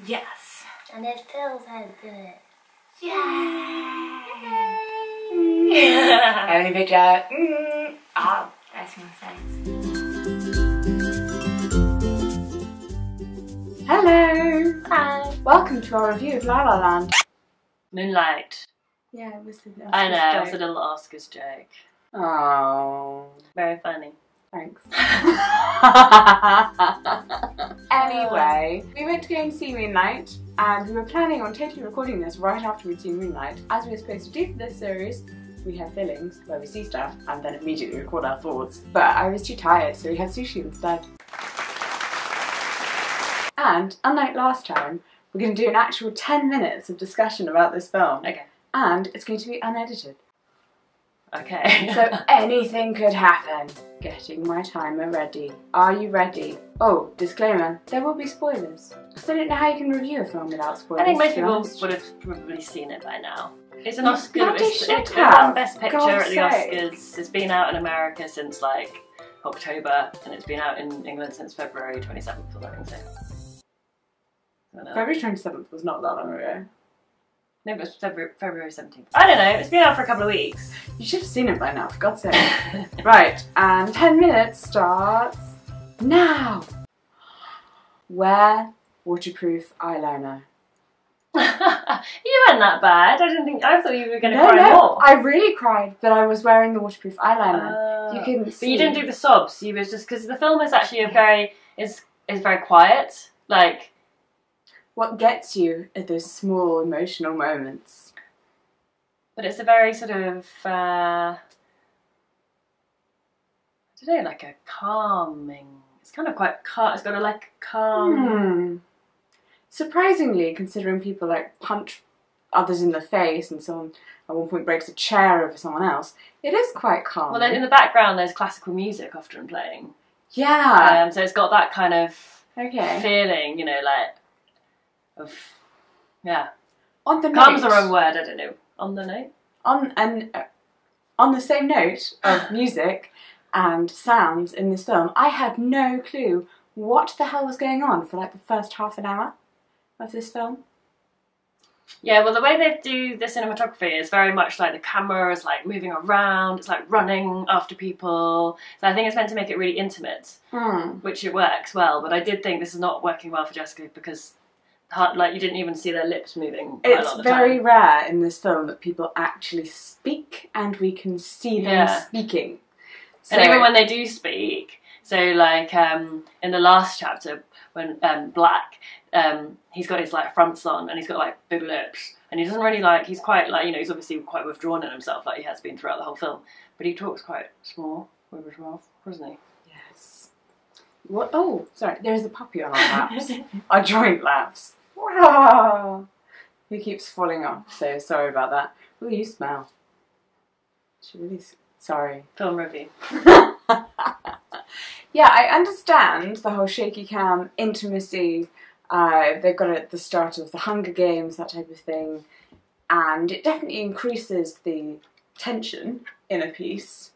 Yes. And it feels so good. Yay! Every picture. Oh, that's my face. Hello! Hi. Welcome to our review of La La Land. Moonlight. Yeah, it was the Oscars I know, it was a joke. little Oscars joke. Oh, Very funny. thanks. Anyway, we went to go and see Moonlight, and we were planning on totally recording this right after we'd seen Moonlight. As we were supposed to do for this series, we have fillings where we see stuff and then immediately record our thoughts. But I was too tired, so we had sushi instead. And unlike last time, we're going to do an actual 10 minutes of discussion about this film. Okay. And it's going to be unedited. Okay. So anything could happen. Getting my timer ready. Are you ready? Oh, disclaimer, there will be spoilers. Because I don't know how you can review a film without spoilers. I think most to be people honest. would have probably seen it by now. It's an You Oscar. bloody It should won have, Best Picture God's at the sake. Oscars. It's been out in America since like October, and it's been out in England since February 27th or something. So. February 27th was not that long ago. No, it was February 17th. I don't know, it's been out for a couple of weeks. You should have seen it by now, for God's sake. Right, and 10 minutes starts now. Wear waterproof eyeliner. You weren't that bad. I thought you were going to No, cry more. I really cried, but I was wearing the waterproof eyeliner. You couldn't see. But you didn't do the sobs. You was just because the film is actually is very quiet. Like, What gets you are those small emotional moments. but it's a very sort of I don't know, like a calming. It's kind of quite calm. It's got a like calm. Surprisingly, considering people like punch others in the face and someone at one point breaks a chair over someone else, it is quite calm. Well, then in the background there's classical music often playing. Yeah. So it's got that kind of Okay. feeling, you know, like of On the calm's note, the wrong word. I don't know. On the note. on the same note of music and sounds in this film, I had no clue what the hell was going on for like the first half an hour of this film. Yeah, well, the way they do the cinematography is very much like the camera is like moving around. It's like running after people. So I think it's meant to make it really intimate, which it works well. But I did think this is not working well for Jessica because, like, you didn't even see their lips moving. Quite a lot It's of the very time. rare in this film that people actually speak and we can see them speaking. So, And even when they do speak, so like in the last chapter when Black, he's got his like fronts on and he's got like big lips and he doesn't really like. He's quite like, you know, he's obviously quite withdrawn in himself, like he has been throughout the whole film. But he talks quite small with his mouth, doesn't he? Yes. What? Oh, sorry. There's a puppy on our laps. Our joint laps. Wow. He keeps falling off. So sorry about that. Oh, you smell. She really. Sorry. Film review. Yeah, I understand the whole shaky cam intimacy. They've got it at the start of the Hunger Games, that type of thing, and it definitely increases the tension in a piece.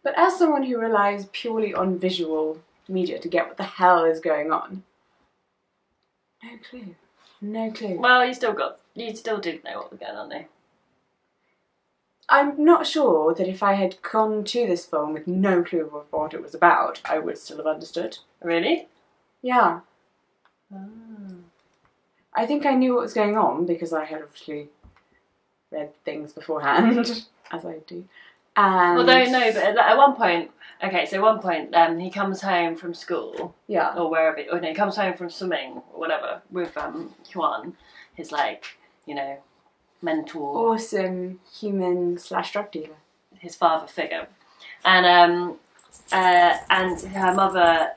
But as someone who relies purely on visual media to get what the hell is going on, no clue. No clue. Well, you still did know what was going on there. I'm not sure that if I had gone to this film with no clue of what it was about, I would still have understood. Really? Yeah. Oh. I think I knew what was going on because I had obviously read things beforehand, as I do. And Although no, but at one point, he comes home from school, yeah, or wherever, or no, he comes home from swimming or whatever with Juan, his like, you know, mentor, awesome human / drug dealer. his father figure, and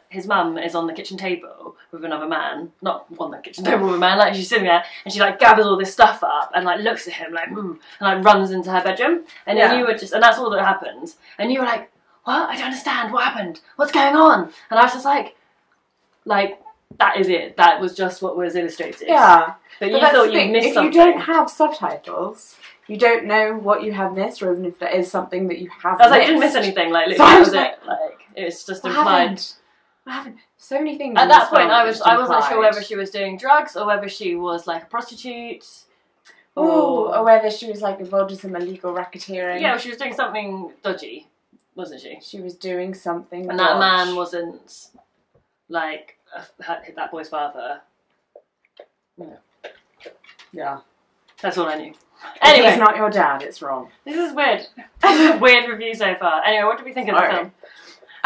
his mum is on the kitchen table with another man, not on the kitchen table with a man, like she's sitting there and she like gathers all this stuff up and like looks at him like and like runs into her bedroom, and then you were just, and that's all that happened, and you were like, what? I don't understand, what happened? What's going on? And I was just like that is it. That was just what was illustrated. Yeah, but you thought you missed something. If you don't have subtitles, you don't know what you have missed, or even if there is something that you have I was like, missed. you didn't miss anything. Like, So literally, I that was was like, it. Like, it's just what implied. happened? I haven't. So many things. At in that this point, film I just wasn't sure implied. whether she was doing drugs or whether she was like a prostitute. Or whether she was like involved in some illegal racketeering. Yeah, well, she was doing something dodgy, wasn't she? She was doing something. And that man wasn't like that boy's father. Yeah. That's all I knew. If Anyway, he's not your dad, it's wrong. this is weird. This is a weird review so far. Anyway, what did we think of the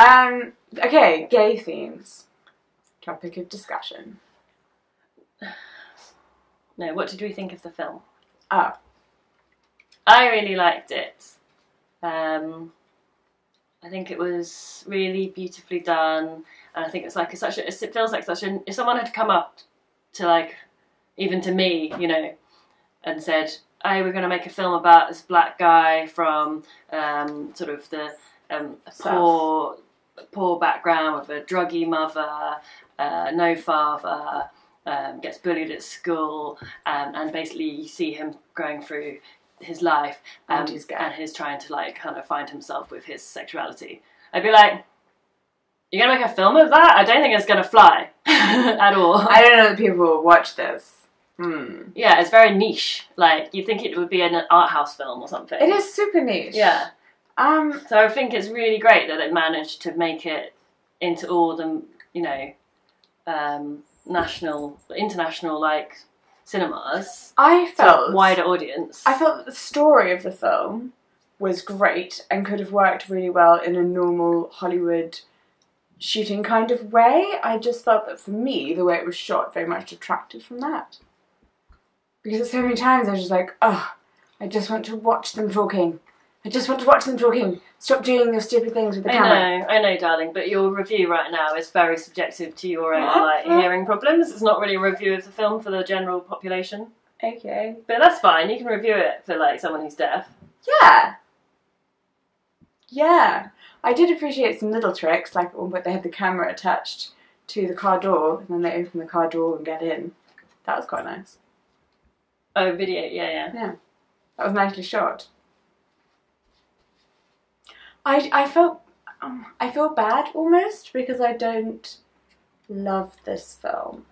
film? Okay, gay themes. Topic of discussion. No, what did we think of the film? Oh. I really liked it. I think it was really beautifully done, and I think it's like it feels like such a. If someone had come up to like, even to me, you know, and said, "Hey, we're going to make a film about this black guy from sort of the poor background with a druggy mother, no father." Gets bullied at school, and basically you see him going through his life, and he's trying to like kind of find himself with his sexuality. I'd be like, you're gonna make a film of that? I don't think it's gonna fly at all. I don't know that people will watch this. Yeah, it's very niche. Like you'd think it would be an art house film or something. It is super niche. Yeah. So I think it's really great that it managed to make it into all the, you know, international like cinemas. I felt to a wider audience. I felt that the story of the film was great and could have worked really well in a normal Hollywood shooting kind of way. I just felt that for me, the way it was shot very much detracted from that. Because so many times I was just like, oh, I just want to watch them talking. I just want to watch them talking. Stop doing those stupid things with the camera. I know, darling, but your review right now is very subjective to your own like hearing problems. It's not really a review of the film for the general population. Okay. But that's fine. You can review it for like someone who's deaf. Yeah. Yeah. I did appreciate some little tricks, like when they had the camera attached to the car door, and then they open the car door and get in. That was quite nice. Oh, video, yeah. Yeah. That was nicely shot. I feel bad almost because I don't love this film.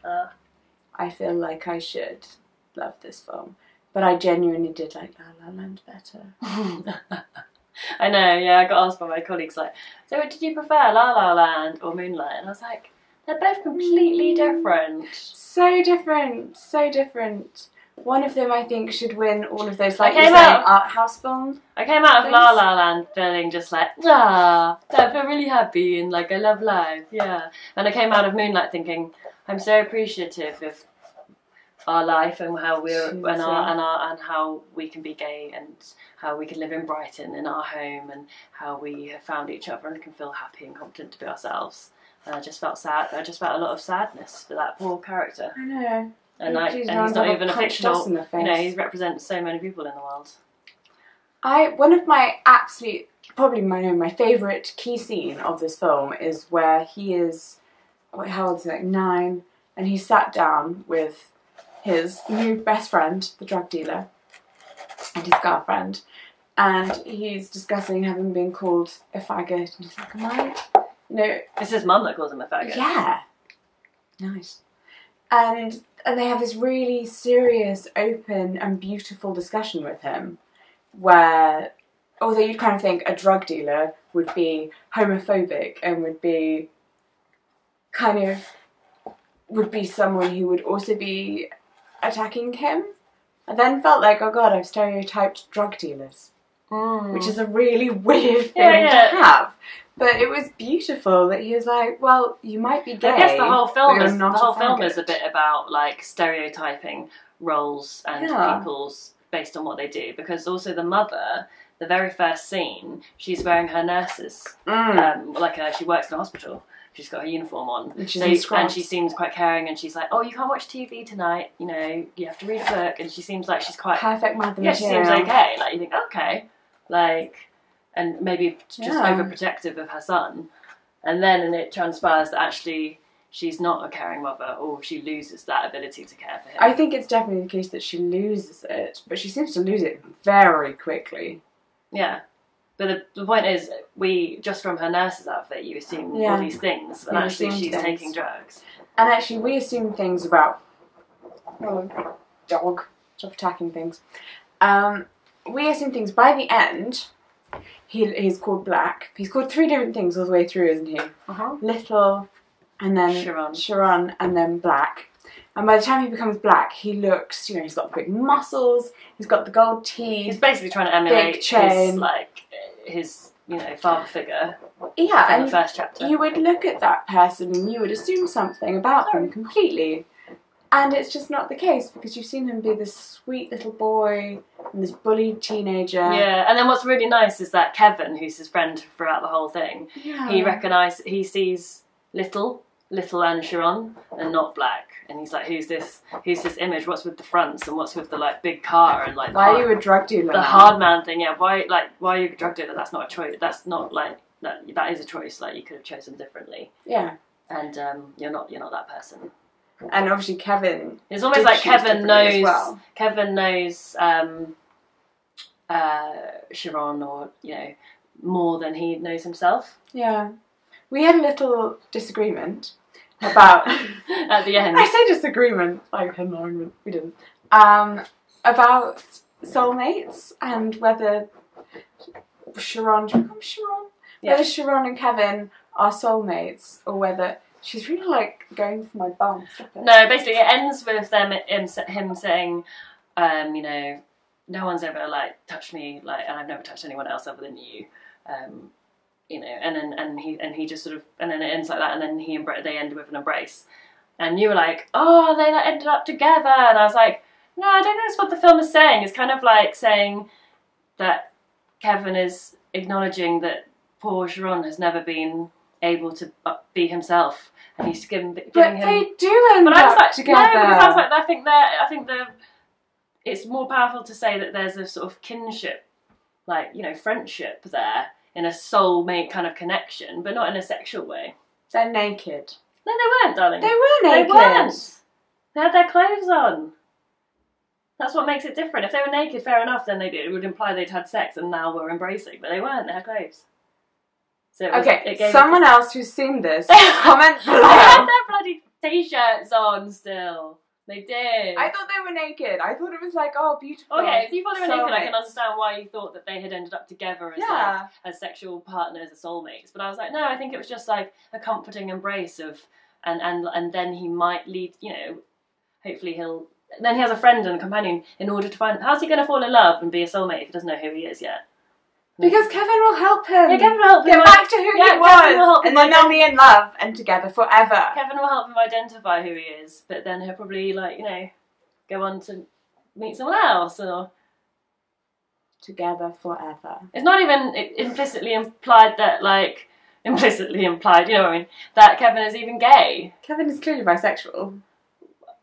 I feel like I should love this film, but I genuinely did like La La Land better. I know, yeah. I got asked by my colleagues like, so did you prefer La La Land or Moonlight? And I was like, they're both completely different. So different, so different. One of them, I think, should win all of those, like art house films. I came out of La La Land feeling just like, I feel really happy and like I love life, yeah. And I came out of Moonlight thinking, I'm so appreciative of our life and how and how we can be gay and how we can live in Brighton in our home and how we have found each other and can feel happy and confident to be ourselves. And I just felt sad. I just felt a lot of sadness for that poor character. I know. And he's not even a fictional, you know, he represents so many people in the world. One of my absolute, probably my favourite key scene of this film is where he is, how old is he, like 9, and he sat down with his new best friend, the drug dealer, and his girlfriend, and he's discussing having been called a faggot, and he's like, am I? No. It's his mum that calls him a faggot. Yeah. Nice. And they have this really serious, open and beautiful discussion with him where, although you'd kind of think a drug dealer would be homophobic and would be someone who would also be attacking him, I then felt like, oh God, I've stereotyped drug dealers. Which is a really weird thing to have. But it was beautiful that he was like, well, you might be gay. I guess the whole film is a bit about like stereotyping roles and people's based on what they do. Because also the mother, the very first scene, she's wearing her nurse's she works in a hospital. She's got her uniform on, and she seems quite caring. And she's like, "Oh, you can't watch TV tonight. You know, you have to read a book." And she seems like she's quite perfect mother. Yeah, she seems okay. Like you think, okay, like. And maybe just overprotective of her son. And then it transpires that actually she's not a caring mother, or she loses that ability to care for him. I think it's definitely the case that she loses it, but she seems to lose it very quickly. Yeah. But the point is, we just from her nurse's outfit, you assume all these things, and actually she's taking drugs. And actually, we assume things about dog. Stop attacking things. We assume things by the end. He's called Black. He's called 3 different things all the way through, isn't he? Little, and then Chiron, and then Black. And by the time he becomes Black, he looks, he's got the big muscles, he's got the gold teeth. He's basically trying to emulate his father figure. Yeah, from the first chapter. You would look at that person and you would assume something about them completely. And it's just not the case, because you've seen him be this sweet little boy and this bullied teenager. Yeah, and then what's really nice is that Kevin, who's his friend throughout the whole thing, he sees little and Chiron and not Black. And he's like, who's this image? What's with the fronts and what's with the big car and why are you a drug dealer? The hard man thing, yeah. Why are you a drug dealer? That's not a choice. That's not that is a choice. You could have chosen differently. Yeah. And you're not that person. And obviously Kevin. It's almost like Kevin knows. Kevin knows Chiron, or more than he knows himself. Yeah. We had a little disagreement about at the end. I say disagreement, like an argument. We didn't. About soulmates and whether Chiron. Yeah. Whether Chiron and Kevin are soulmates, or whether. She's really going for my bum. No, basically it ends with him saying, no one's ever touched me and I've never touched anyone else other than you, and he just sort of, and then it ends like that, and then they end with an embrace, and you were like, oh, they ended up together, and I was like, no, I don't think that's what the film is saying. It's kind of like saying that Kevin is acknowledging that poor Chiron has never been able to be himself, and he's giving him. They do end up together. No, because I was like, I think it's more powerful to say that there's a sort of kinship, friendship there in a soulmate kind of connection, but not in a sexual way. They're naked. No, they weren't, darling. They were naked. They weren't. They had their clothes on. That's what makes it different. If they were naked, fair enough, then it would imply they'd had sex and now were embracing, but they weren't. They had clothes. So someone else who's seen this, comment below. They had their bloody t-shirts on still. They did. I thought they were naked. I thought it was beautiful. Okay, if you thought they were naked, I can understand why you thought that they had ended up together as sexual partners, as soulmates. But I was like, no, I think it was just a comforting embrace of, and then he might lead, hopefully then he has a friend and a companion in order to find, how's he going to fall in love and be a soulmate if he doesn't know who he is yet? Because Kevin will help him. Yeah, Kevin will help him. Get back to who he was. And then they'll be in love and together forever. Kevin will help him identify who he is, but then he'll probably, go on to meet someone else, or... Together forever. It's not even implicitly implied that, implicitly implied, you know what I mean, that Kevin is even gay. Kevin is clearly bisexual.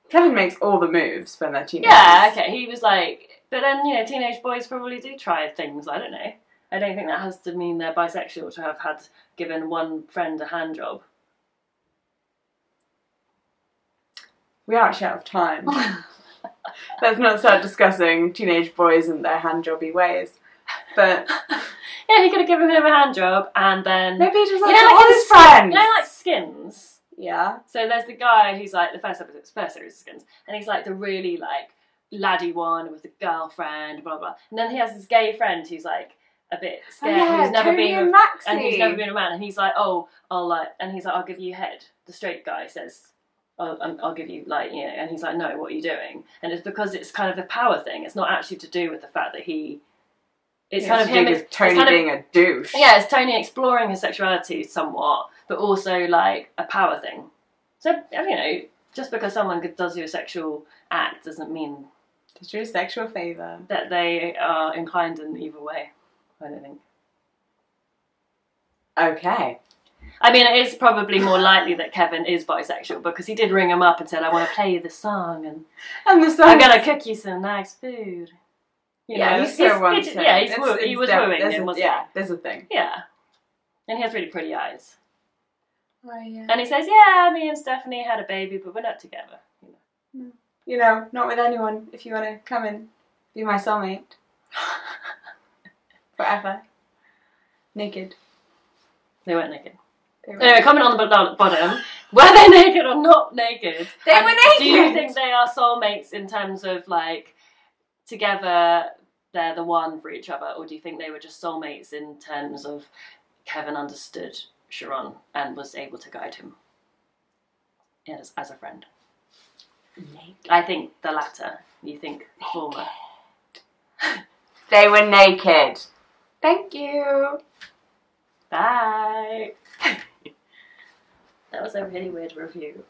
Kevin makes all the moves when they're teenagers. Yeah, okay, he was but then, teenage boys probably do try things, I don't know. I don't think that has to mean they're bisexual to have given one friend a hand job. We are actually out of time. Let's not start discussing teenage boys and their hand jobby ways. But yeah, he could have given him a hand job, and then maybe he just all his friends. Skins. Yeah. So there's the guy who's the first series of Skins, and he's the really laddie one with the girlfriend, blah blah. And then he has this gay friend who's a bit scared, who's never been with, and he's never been a man, and he's I'll give you head. The straight guy says, I'll give you and he's no, what are you doing? And it's because it's kind of a power thing. It's not actually to do with the fact that it's kind of him. It's Tony being a douche. Yeah, it's Tony exploring his sexuality somewhat, but also a power thing. So just because someone does you a sexual act doesn't mean it's your sexual favour that they are inclined in either way. I don't think. Okay. I mean, it is probably more likely that Kevin is bisexual, because he did ring him up and said, I want to play you the song, and the song, I'm going to cook you some nice food. He still wants it. Yeah, he was wooing him, wasn't he? Yeah, there's a thing. Yeah. And he has really pretty eyes. Oh, yeah. And he says, yeah, me and Stephanie had a baby, but we're not together. Not with anyone, if you want to come and be my soulmate. Forever. Naked. They weren't naked. They were Anyway, comment on the bottom. Were they naked or not naked? They And were naked! Do you think they are soulmates in terms of, like, together they're the one for each other, or do you think they were just soulmates in terms of Kevin understood Chiron and was able to guide him as a friend? naked. I think the latter. You think the former. They were naked. Thank you. Bye. That was a really weird review.